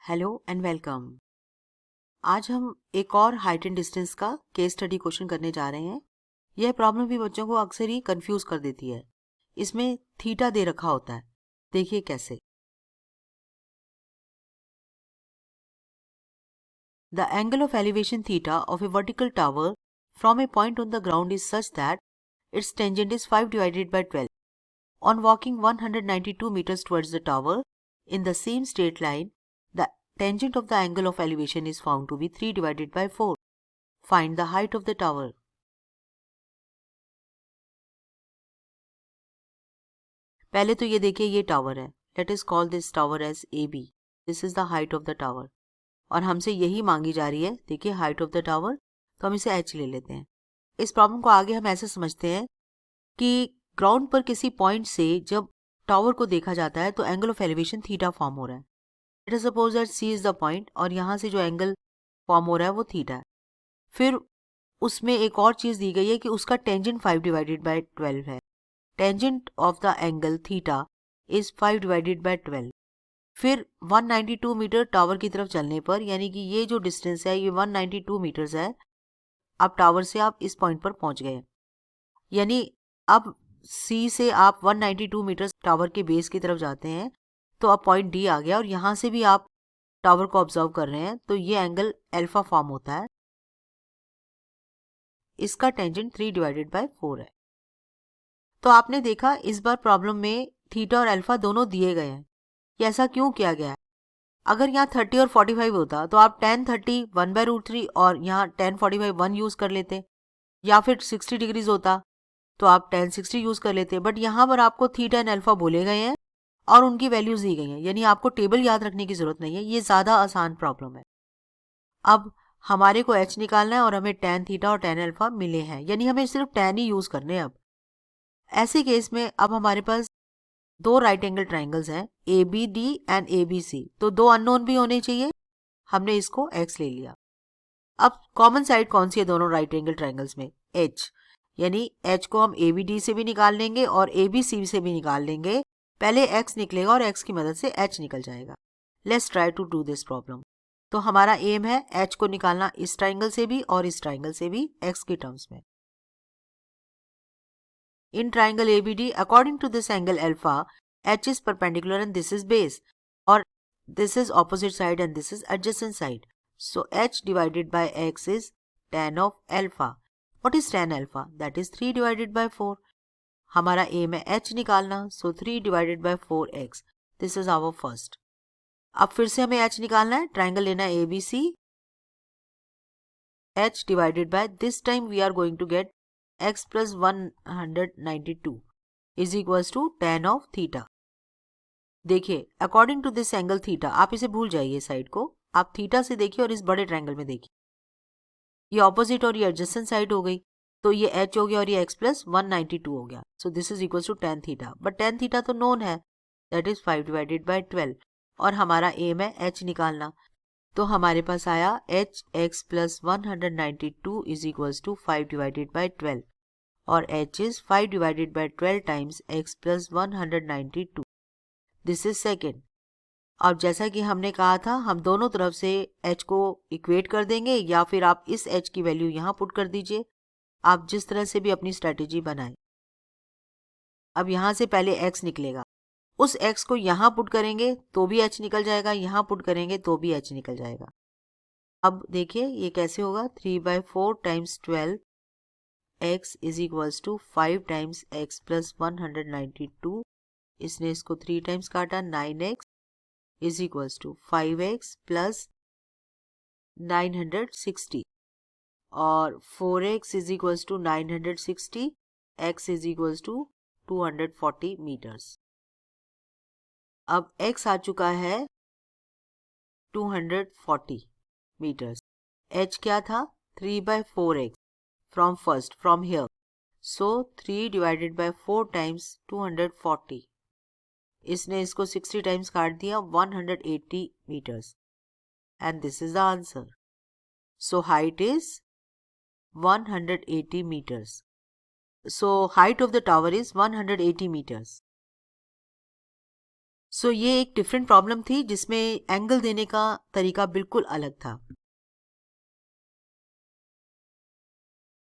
Hello and welcome. आज हम एक और हाइट एंड डिस्टेंस का केस स्टडी क्वेश्चन करने जा रहे हैं। यह प्रॉब्लम भी बच्चों को अक्सर ही कंफ्यूज कर देती है। इसमें थीटा दे रखा होता है, देखिए कैसे। The angle of elevation theta of A vertical tower from A point on the ground is such that it's tangent is 5 divided by 12. On walking 192 meters towards the tower in the same straight line, the tangent of the angle of elevation is found to be 3 divided by 4. Find the height of the tower. पहले तो ये देखिए, ये tower है। Let us call this tower as AB. This is the height of the tower और हमसे यही मांगी जा रही है। देखिए हाइट ऑफ द टावर, तो हम इसे H ले लेते हैं। इस प्रॉब्लम को आगे हम ऐसे समझते हैं कि ग्राउंड पर किसी पॉइंट से जब टावर को देखा जाता है तो angle of elevation theta form हो रहा है। Let us suppose that C is the point और यहाँ से जो एंगल फॉर्म हो रहा है वो थीटा है। फिर उसमें एक और चीज दी गई है कि उसका टेंजेंट 5 divided by 12 है। Tangent of the angle theta is 5 divided by 12। फिर 192 मीटर टावर की तरफ चलने पर, यानी कि ये जो डिस्टेंस है ये 192 मीटर्स है। अब टावर से आप इस पॉइंट पर पहुंच गए, यानी अब C से आप 192 मीटर टावर के बेस की तरफ जाते हैं तो अब पॉइंट D आ गया और यहां से भी आप टावर को ऑब्जर्व कर रहे हैं तो ये एंगल अल्फा फॉर्म होता है। इसका टेंजेंट 3 divided by 4 है। तो आपने देखा इस बार प्रॉब्लम में थीटा और अल्फा दोनों दिए गए हैं। ये ऐसा क्यों किया गया है? अगर यहाँ 30 और 45 होता तो आप tan 30 1/√3 और यहाँ tan 45 1 यूज कर लेते, या फिर 60 डिग्रीज होता तो आप tan 60 यूज कर लेते। बट यहाँ पर आपको थीटा एंड अल्फा बोले गए हैं और उनकी वैल्यूज दी गई हैं, यानी आपको टेबल याद रखने की जरूरत नहीं है। ये ज्यादा आसान प्रॉब्लम है। अब हमारे को H निकालना है और हमें tan थीटा और tan अल्फा मिले हैं, यानी हमें सिर्फ tan ही यूज करने हैं। अब ऐसे केस में अब हमारे पास दो राइट एंगल ट्राइंगल्स हैं, ABD एंड ABC, तो दो अननोन भी होने चाहिए। हमने इसको X ले लिया। अब कॉमन साइड कौन सी है दोनों राइट एंगल ट्राइंगल्स में? H, यानी H को हम ABD से भी निकाल लेंगे और ABC से भी निकाल लेंगे। पहले X निकलेगा और X की मदद से H निकल जाएगा। Let's try to do this problem. तो हमारा एम है H को निकालना इस ट्राइंगल से भी और इस ट्राइंगल से भी X के टर्म्स में। In triangle ABD, according to this angle alpha, H is perpendicular and this is base, or this is opposite side and this is adjacent side. So H divided by X is tan of alpha. What is tan alpha? That is 3 divided by 4. हमारा aim है H निकालना, so 3 divided by 4x. This is our first. अब फिर से हमें H निकालना है, triangle लेना है ABC. H divided by, this time we are going to get x plus 192 is equals to tan of theta. देखिए according to this angle theta, आप इसे भूल जाइए साइड को, आप थीटा से देखिए और इस बड़े ट्रायंगल में देखिए। ये ऑपोजिट और ये एडजेसेंट साइड हो गई, तो ये h हो गया और ये x plus 192 हो गया। So this is equal to tan theta, but tan theta तो नोन है, दैट इज 5 divided by 12 और हमारा एम है h निकालना। तो हमारे पास आया h x plus 192 is equals to 5 divided by 12 और h is 5 divided by 12 times x plus 192. This is second. अब जैसा कि हमने कहा था, हम दोनों तरफ से h को इक्वेट कर देंगे या फिर आप इस h की वैल्यू यहाँ पुट कर दीजिए। आप जिस तरह से भी अपनी स्ट्रेटेजी बनाएं। अब यहाँ से पहले x निकलेगा, उस x को यहाँ पुट करेंगे तो भी h निकल जाएगा, यहाँ पुट करेंगे तो भी h निकल जाएगा। अब देखिए ये कैसे होगा, 3/4 times 12 x is equals to 5 times x plus 192. इसने इसको 3 टाइम्स काटा, 9x is equals to 5x plus 960 और 4x is equals to 960, x is equals to 240 meters. अब x आ चुका है 240 meters. h क्या था? 3/4x from first, from here. So 3 divided by 4 times 240. इसने इसको 60 टाइम्स काट दिया, 180 meters. And this is the answer. So height is 180 meters. So height of the tower is 180 meters. सो ये एक डिफरेंट प्रॉब्लम थी जिसमें एंगल देने का तरीका बिल्कुल अलग था।